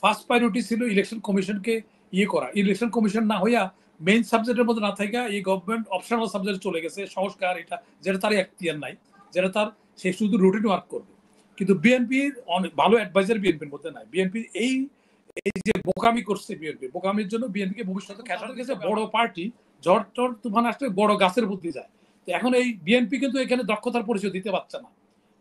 First priority ছিল election কমিশনকে করা। ইলেকশন কমিশন না হইয়া মেইন সাবজেক্টের মধ্যে না থাকা এই গভর্নমেন্ট অপশনাল সাবজেক্ট চলে গেছে, সংস্কার এটা, যেটা তার এখতিয়ার নাই, যেটা তার, সে শুধু রুটিন ওয়ার্ক করবে। কিন্তু বিএনপির অনেক ভালো অ্যাডভাইজার বিএনপির মধ্যে নাই। বিএনপির এই যে বোকামি করছে, বিএনপি বোকামির জন্য বিএনপিকে ভবিষ্যতে খেসার গেছে। বড় পার্টি ঝড় টর তুফান আসলে বড় গাছের বুদ্ধি যায়। তো এখন এই বিএনপি কিন্তু এখানে দক্ষতার পরিচয় দিতে পারছে না।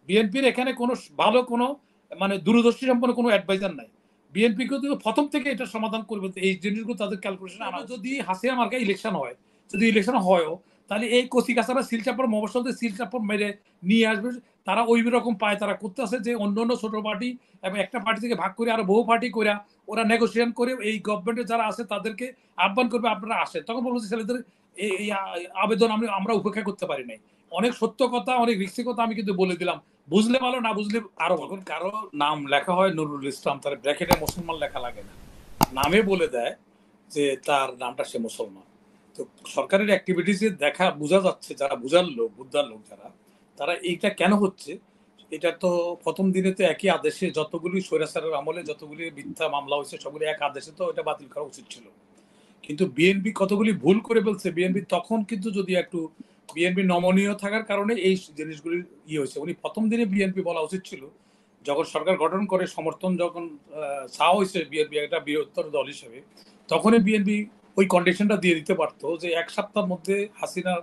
বিএনপির এখানে কোনো ভালো কোনো মানে দূরদর্শী সম্পন্ন কোনো অ্যাডভাইজার নাই। বিএনপি কিন্তু প্রথম থেকে এটা সমাধান করবে, এই জিনিসগুলো তাদের ক্যালকুলেশন আনা। যদি হাসিনা মার্কা ইলেকশন হয়, যদি ইলেকশন হয়ও, তাহলে এই কচি কাছারা শিলচাপড় মফসলতে শিলচাপড় মেরে নিয়ে আসবে। তারা ওই রকম পায়, তারা করতে আছে যে অন্য অন্য ছোট পার্টি এবং একটা পার্টি থেকে ভাগ করে আরো বহু পার্টি করে ওরা নেগোসিয়েশন করে এই গভর্নমেন্টে যারা আছে তাদেরকে আহ্বান করবে, আপনারা আসেন। তখন বলবো যে ছেলেদের এই আবেদন আমরা উপেক্ষা করতে পারি নাই। অনেক সত্য কথা, অনেক রিক্সি কথা আমি কিন্তু বলে দিলাম। বুঝলে ভালো, না বুঝলে আরো ভালো। কারো নাম লেখা হয় নুরুল ইসলাম, তার ব্র্যাকেটে মুসলমান লেখা লাগে না, নামে বলে দেয় যে তার নামটা সে মুসলমান। তো সরকারের অ্যাক্টিভিটিস দেখা বোঝা যাচ্ছে, যারা বুঝার লোক, বুদ্ধার লোক যারা, তারা এইটা কেন হচ্ছে, এটা তো প্রথম দিনে তো একই আদেশে যতগুলি স্বৈরাচারের আমলে যতগুলি মিথ্যা মামলা হয়েছে সবগুলি এক আদেশে তো এটা বাতিল করা উচিত ছিল। কিন্তু বিএনপি কতগুলি ভুল করে ফেলছে। বিএনপি তখন কিন্তু যদি একটু বিএনপি নমনীয় থাকার কারণে এই জিনিসগুলি হয়েছে। উনি প্রথম দিনে বিএনপি বলা উচিত ছিল, যখন সরকার গঠন করে সমর্থন যখন চাওয়া হয়েছে বিএনপি একটা বৃহত্তর দল হিসেবে, তখনই বিএনপি ওই কন্ডিশনটা দিয়ে দিতে পারতো যে এক সপ্তাহের মধ্যে হাসিনার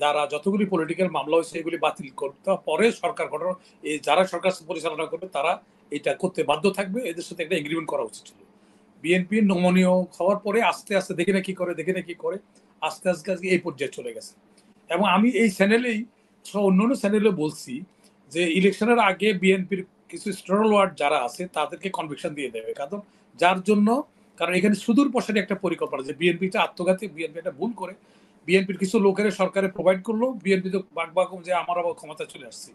দ্বারা যতগুলি পলিটিক্যাল মামলা হয়েছে এগুলি বাতিল করতে, পরে সরকার গঠন, এই যারা সরকার পরিচালনা করবে তারা এটা করতে বাধ্য থাকবে, এদের সাথে একটা এগ্রিমেন্ট করা উচিত ছিল। বিএনপি নমনীয় হওয়ার পরে আস্তে আস্তে দেখে না কি করে আস্তে আস্তে আজকে এই পর্যায়ে চলে গেছে। এবং আমি এই চ্যানেলেই অন্যান্য চ্যানেলে বলছি যে ইলেকশনের আগে বিএনপির কিছু স্টলওয়ার্ড যারা আছে তাদেরকে কনভিকশন দিয়ে দেবে, কারণ যার জন্য, কারণ এখানে সুদূর প্রসারী একটা পরিকল্পনা যে বিএনপিটা আত্মঘাতী, বিএনপি একটা ভুল করে বিএনপির কিছু লোকের সরকারে প্রোভাইড করলো, বিএনপি তো বাকবাকম যে আমার আবার ক্ষমতা চলে আসছে।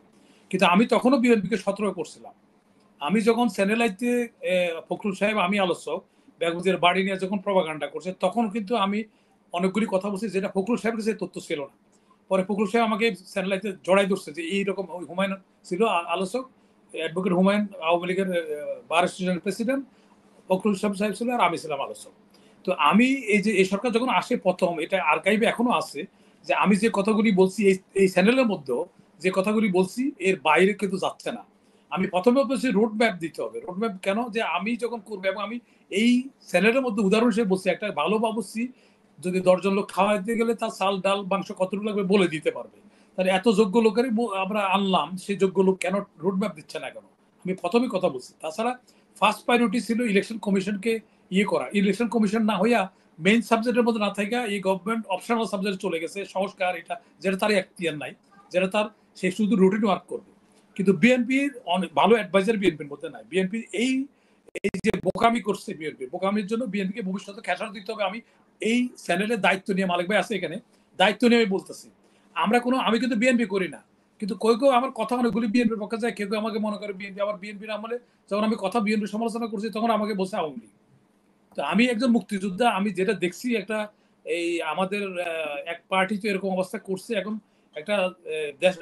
কিন্তু আমি তখনও বিএনপিকে সতর্ক করছিলাম। আমি যখন চ্যানেলাইতে ফখরুল সাহেব, আমি আলোচক, বেগমজির বাড়ি নিয়ে যখন প্রভাকাণ্ডা করছে, তখন কিন্তু আমি অনেকগুলি কথা বলছি যেটা ফখরুল সাহেবের কাছে তথ্য ছিল না। পরে ফখরুল সাহেব আমাকে চ্যানেলাইতে জড়াই ধরছে যে এইরকম, হুমায়ুন ছিল আলোচক, অ্যাডভোকেট হুমায়ুন আওয়ামী লীগের বার অ্যাসোসিয়েশনের প্রেসিডেন্ট, ফখরুল সাহেব ছিল, আর আমি ছিলাম আলোচক। তো আমি এই যে এই সরকার যখন আসে প্রথম, এটা আর্কাইভে এখনো আছে, যে আমি যে কথাগুলি বলছি এই চ্যানেলের মধ্যে যে কথাগুলি বলছি এর বাইরে কিন্তু যাচ্ছে না। আমি প্রথমে বলছি রোড ম্যাপ দিতে হবে। রোড ম্যাপ কেন, যে আমি যখন করবো, এবং আমি এই চ্যানেলের মধ্যে উদাহরণ হিসেবে বলছি, একটা ভালো বাবুর্চি যদি 10 জন লোক খাওয়াইতে গেলে তার চাল ডাল মাংস কতটুকু লাগবে বলে দিতে পারবে। তাহলে এত যোগ্য লোকেরই আমরা আনলাম, সেই যোগ্য লোক কেন রোড ম্যাপ দিচ্ছে না কেন? আমি প্রথমেই কথা বলছি। তাছাড়া ফার্স্ট প্রায়োরিটি ছিল ইলেকশন কমিশনকে করা। ইলেকশন কমিশন না হইয়া মেইন সাবজেক্টের মধ্যে না থাকা এই গভর্নমেন্ট অপশনাল সাবজেক্ট চলে গেছে, সংস্কার এটা, যেটা তার এখতিয়ার নাই, যেটা তার, সে শুধু রুটিন ওয়ার্ক করবে। কিন্তু বিএনপির অনেক ভালো অ্যাডভাইজার বিএনপির মধ্যে নাই। বিএনপির এই যে বোকামি করছে, বিএনপি বোকামির জন্য বিএনপিকে ভবিষ্যতে খেসার দিতে হবে। আমি এই চ্যানেলের দায়িত্ব নিয়ে, মালিক ভাই আছে এখানে, দায়িত্ব নিয়ে আমি বলতেছি, আমি কিন্তু বিএনপি করি না, কিন্তু কেউ আমার কথা অনেকগুলি বিএনপির পক্ষে যায়, কেউ আমাকে মনে করে বিএনপি। আবার বিএনপির আমলে যখন আমি কথা বিএনপি সমালোচনা করছি তখন আমাকে বলছে আওয়ামী লীগ। তো আমি একজন মুক্তিযোদ্ধা, আমি যেটা দেখছি একটা, এই আমাদের এক পার্টি তো এরকম অবস্থা করছে এখন, একটা দেশ,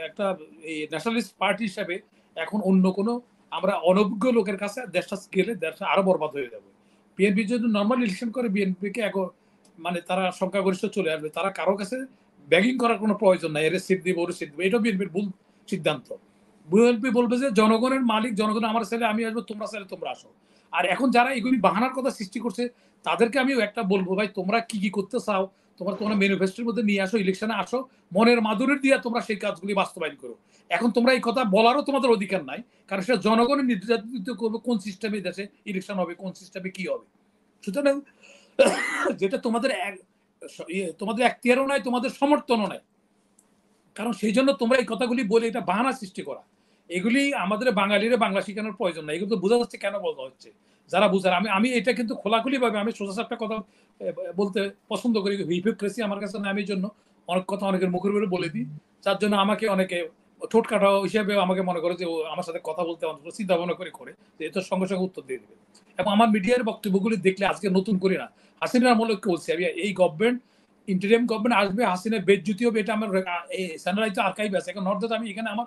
একটা এই ন্যাশনালিস্ট পার্টি হিসাবে এখন অন্য কোনো, আমরা অনভিজ্ঞ লোকের কাছে দেশটা গেলে দেশটা আরো বরবাদ হয়ে যাবে। বিএনপি যদি নর্মাল ইলেকশন করে, বিএনপিকে মানে তারা সংখ্যাগরিষ্ঠ চলে আসবে, তারা কারো কাছে ব্যাগিং করার কোনো প্রয়োজন নাই, এর সিট দিব, ওর সিট দিব, এটাও বিএনপির ভুল সিদ্ধান্ত। বিএনপি বলবে যে জনগণের মালিক, জনগণ আমার ছেলে, আমি আসবো, তোমরা ছেলে তোমরা আসো। আর এখন যারা এগুলি বাহানার কথা সৃষ্টি করছে তাদেরকে আমি একটা বলবো, ভাই তোমরা কি করতে চাও, তোমরা ম্যানিফেস্টোর মধ্যে নিয়ে আসো, ইলেকশনে আসো, মনের মাধুরীর দিয়ে তোমরা সেই কাজগুলি বাস্তবায়ন করো। এখন তোমরা এই কথা বলারও তোমাদের অধিকার নাই, কারণ সেটা জনগণের নির্যাতিত করবে কোন সিস্টেমে দেশে ইলেকশন হবে, কোন সিস্টেমে কি হবে। সুতরাং যেটা তোমাদের তোমাদের এখতিয়ারও নাই, তোমাদের সমর্থনও নাই, কারণ সেই জন্য তোমরা এই কথাগুলি বলে এটা বাহানা সৃষ্টি করা। এগুলি আমাদের বাঙালিরা বাংলা শেখানোর প্রয়োজন নাই, এগুলো তো বোঝা যাচ্ছে কেন বলা হচ্ছে, যারা বুঝার। আমি এটা কিন্তু খোলাখুলি ভাবে আমি সোজা একটা কথা বলতে পছন্দ করি। হিপোক্রেসি আমার কাছে না, আমি এই জন্য অনেক কথা অনেকের মুখের উপরে বলে দিই, যার জন্য আমাকে অনেকে ঠোঁট কাটা হিসেবে আমাকে মনে করে যে ও আমার সাথে কথা বলতে চিন্তা ভাবনা করে যে এত সঙ্গে সঙ্গে উত্তর দিয়ে দেবে। এবং আমার মিডিয়ার বক্তব্যগুলি দেখলে আজকে নতুন করি না, হাসিনার আমলকে বলছি আমি, এই গভর্নমেন্ট ইন্টারিম গভর্নমেন্ট আসবে, হাসিনা বেজ্জুতি হবে, এটা আমার স্যাটেলাইট আর্কাইভ আছে এখন নর্থ, আমি এখানে আমার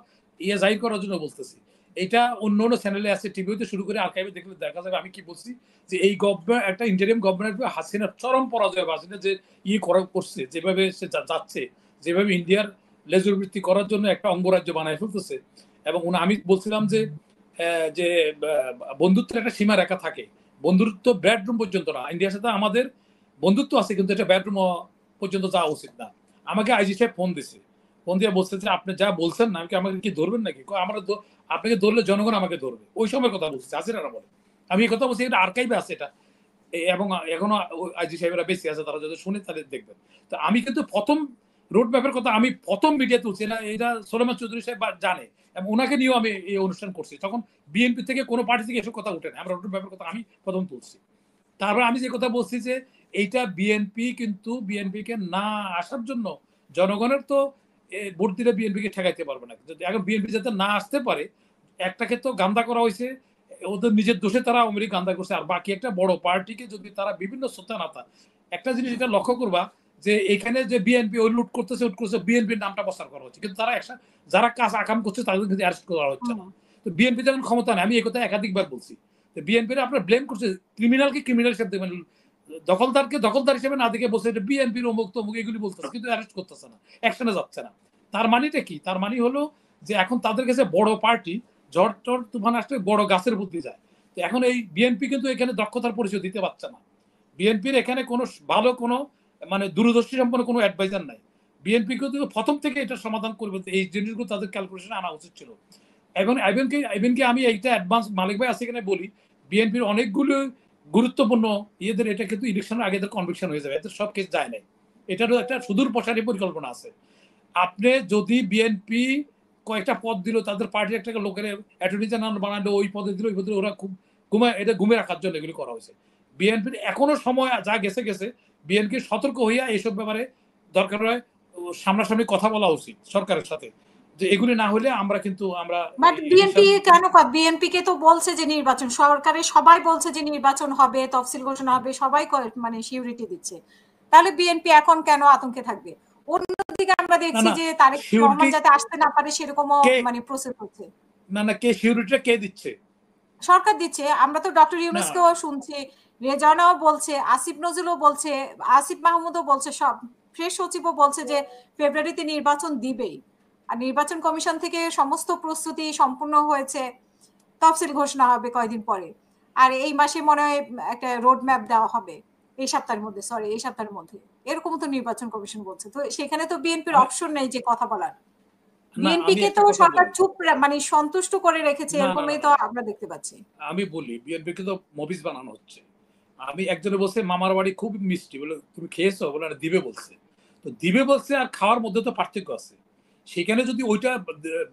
জাহির করার জন্য বলতেছি। এটা অন্য অন্য চ্যানেলে আছে, টিভিতে শুরু করে আর্কাইভে দেখলে দেখা যাবে আমি কি বলছি যে এই গভর্নমেন্ট একটা ইন্টারিম গভর্নমেন্ট হাসিনার চরম পরাজয়, হাসিনা যে করছে, যেভাবে সে যাচ্ছে, যেভাবে ইন্ডিয়ার লেজুরবৃত্তি করার জন্য একটা অঙ্গরাজ্য বানায় ফেলতেছে। এবং আমি বলছিলাম যে যে বন্ধুত্বের একটা সীমা রেখা থাকে, বন্ধুত্ব বেডরুম পর্যন্ত না। ইন্ডিয়ার সাথে আমাদের বন্ধুত্ব আছে, কিন্তু এটা বেডরুম পর্যন্ত যাওয়া উচিত না। আমাকে আইজি সাহেব ফোন দিছে, ফোন দিয়ে বলছে যে আপনি যা বলছেন না, আমাকে কি ধরবেন নাকি? আমরা আপনাকে ধরলে জনগণ আমাকে ধরবে। ওই সময়ের কথা বলছে, হাসিনারা বলে। আমি এই কথা বলছি, এটা আর্কাইভে আছে এটা, এবং এখনো আইজি সাহেবরা বেশি আছে, তারা যদি শুনে তাহলে দেখবেন। তো আমি কিন্তু প্রথম রোড ম্যাপের কথা আমি প্রথম মিডিয়া তুলছি না, এটা সোলেমান চৌধুরী সাহেব জানে, এবং ওনাকে নিয়েও আমি এই অনুষ্ঠান করছি। তখন বিএনপি থেকে কোনো পার্টি থেকে এসব কথা উঠে না, আমরা রোড ম্যাপের কথা আমি প্রথম তুলছি। তারপর আমি যে কথা বলছি যে এইটা বিএনপি কিন্তু বিএনপিকে না আসার জন্য জনগণের তো ভোট দিলে বিএনপিকে ঠেকাইতে পারবে না। এখন বিএনপি যাতে না আসতে পারে, একটাকে তো গান্দা করা হয়েছে, ওদের নিজের দোষে তারা আওয়ামী লীগ গান্দা করছে, আর বাকি একটা বড় পার্টিকে যদি তারা বিভিন্ন সোতানাতা, একটা জিনিস এটা লক্ষ্য করবা যে এখানে যে বিএনপি ওই লুট করতেছে বিএনপির নামটা প্রচার করা হচ্ছে, কিন্তু তারা যারা কাজ আকাম করছে তাদের কিন্তু অ্যারেস্ট করা হচ্ছে না। তো বিএনপি যখন ক্ষমতা নেই, আমি এই কথা একাধিকবার বলছি, বিএনপির আপনার ব্লেম করছে, ক্রিমিনালকে ক্রিমিনাল হিসেবে দেখবেন, দখলদারকে দখলদার হিসেবে না দেখে বলছে এটা বিএনপির অমুক তমুক এগুলি বলতেছে, কিন্তু অ্যারেস্ট করতেছে না, অ্যাকশনে যাচ্ছে না। তার মানেটা কি? তার মানে হলো যে এখন তাদের কাছে বড় পার্টি ঝড় টর তুফান আসলে বড় গাছের বুদ্ধি যায়। তো এখন এই বিএনপি কিন্তু এখানে দক্ষতার পরিচয় দিতে পারছে না। বিএনপির এখানে কোনো ভালো কোনো মানে দূরদর্শী সম্পন্ন কোনো অ্যাডভাইজার নাই। বিএনপি কিন্তু প্রথম থেকে এটা সমাধান করবে, এই জিনিসগুলো তাদের ক্যালকুলেশনে আনা উচিত ছিল। এবং ইভেনকে আমি এইটা অ্যাডভান্স মালিক ভাই আছে এখানে বলি, বিএনপির অনেকগুলো গুরুত্বপূর্ণ ইয়েদের এটা কিন্তু ইলেকশনের আগে কনভিকশন হয়ে যাবে, এদের সব কেস যায় নাই। এটারও একটা সুদূর প্রসারী পরিকল্পনা আছে। আপনি যদি বিএনপি কয়েকটা পদ দিল, তাদের পার্টির একটা লোকের অ্যাটর্নি জেনারেল বানালো, ওই পদে দিল, ওই পদে ওরা খুব ঘুমে রাখার জন্য এগুলি করা হয়েছে। বিএনপির এখনো সময় যা গেছে, বিএনপি সতর্ক হইয়া এইসব ব্যাপারে দরকার হয় সামনাসামনি কথা বলা উচিত সরকারের সাথে, যে এগুলি না হলে আমরা কিন্তু বিএনপি কেন, বিএনপি কে তো বলছে যে নির্বাচন, সরকারের সবাই বলছে যে নির্বাচন হবে, তফসিল ঘোষণা হবে, সবাই মানে সিউরিটি দিচ্ছে, তাহলে বিএনপি এখন কেন আতঙ্কে থাকবে? অন্যদিকে আমরা দেখছি যে তারেক রহমান যাতে আসতে না পারে সেরকমও মানে প্রসেস হচ্ছে। না কে সিউরিটিটা কে দিচ্ছে? সরকার দিচ্ছে। আমরা তো ডক্টর ইউনূসকেও শুনছি, রেজানাও বলছে, আসিফ নজরুলও বলছে, আসিফ মাহমুদও বলছে, সব ফ্রেশ সচিবও বলছে যে ফেব্রুয়ারিতে নির্বাচন দিবেই, আর নির্বাচন কমিশন থেকে সমস্ত প্রস্তুতি সম্পূর্ণ হয়েছে, তফসিল ঘোষণা হবে কয়েকদিন পরে, আর এই মাসে মনে হয় একটা রোড ম্যাপ দেওয়া হবে এই সপ্তাহের মধ্যে, এরকম তো নির্বাচন কমিশন বলছে। তো সেখানে তো বিএনপির অপশন নেই যে কথা বলার। বিএনপি কে তো সরকার চুপ মানে সন্তুষ্ট করে রেখেছে, এরকমই তো আমরা দেখতে পাচ্ছি। আমি বলি বিএনপি কে তো মবিস বানানো হচ্ছে। আমি একজনে বলছে মামার বাড়ি খুব মিষ্টি, বলে তুমি খেয়েছো? বলে দিবে বলছে। তো দিবে বলছে আর খাওয়ার মধ্যে তো পার্থক্য আছে। সেখানে যদি ওইটা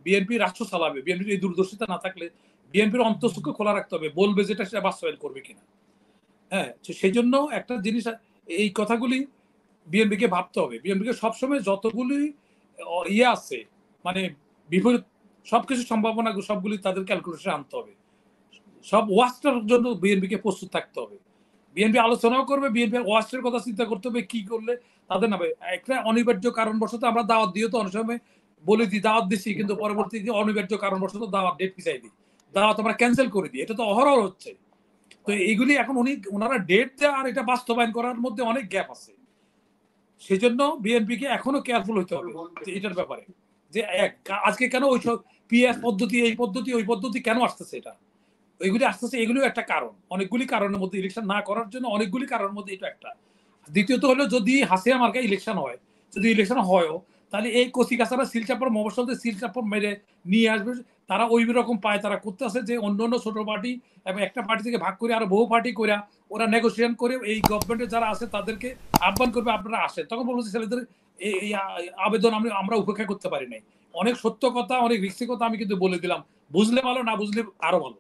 বিএনপি রাষ্ট্র চালাবে, বিএনপির এই দূরদর্শিতা না থাকলে বিএনপির অন্তঃস্থ খোলা রাখতে হবে, বলবে যেটা সেটা বাস্তবায়ন করবে কিনা। হ্যাঁ, সেই জন্য একটা জিনিস, এই কথাগুলি বিএনপিকে ভাবতে হবে। বিএনপিকে সবসময় যতগুলি ইয়ে আছে মানে বিপরীত সবকিছু সম্ভাবনা সবগুলি তাদের ক্যালকুলেশনে আনতে হবে। সব ওয়াস্টার জন্য বিএনপিকে প্রস্তুত থাকতে হবে। বিএনপি আলোচনাও করবে, বিএনপি ওয়াস্টের কথা চিন্তা করতে হবে, কি করলে তাদের নামে একটা অনিবার্য কারণবশত আমরা দাওয়াত দিয়ে তো অনেক সময় বলে দিই দাওয়াত দিচ্ছি, কিন্তু পরবর্তীতে অনিবার্য কারণবশত দাওয়াত ডেট পিছাই দিই, দাওয়াত আমরা ক্যান্সেল করে দিই। এটা তো অহরহ হচ্ছে। তো এইগুলি এখন ওনারা ডেট দেওয়া আর এটা বাস্তবায়ন করার মধ্যে অনেক গ্যাপ আছে। সেই জন্য বিএনপিকে এখনো কেয়ারফুল হতে হবে এটার ব্যাপারে, যে আজকে কেন ওইসব পিএস পদ্ধতি, এই পদ্ধতি, ওই পদ্ধতি কেন আসতেছে, এটা এগুলি আসতেছে, এগুলিও একটা কারণ। অনেকগুলি কারণের মধ্যে ইলেকশন না করার জন্য অনেকগুলি কারণের মধ্যে এটা একটা। দ্বিতীয়ত হলো যদি হাসিনা মার্কা ইলেকশন হয়, যদি ইলেকশন হয়ও, তাহলে এই কচি কাছারা সিলচাপড় মফসলদের সিলচাপড় মেরে নিয়ে আসবে। তারা ওই রকম পায়, তারা করতে আসে যে অন্য অন্য ছোট পার্টি এবং একটা পার্টি থেকে ভাগ করে আরো বহু পার্টি করে ওরা নেগোসিয়েশন করে এই গভর্নমেন্টের যারা আছে তাদেরকে আহ্বান করবে আপনারা আসেন। তখন বলবো ছেলেদের এই আবেদন আমরা উপেক্ষা করতে পারি নাই। অনেক সত্য কথা, অনেক রিক্সি কথা আমি কিন্তু বলে দিলাম, বুঝলে ভালো, না বুঝলে আরো ভালো।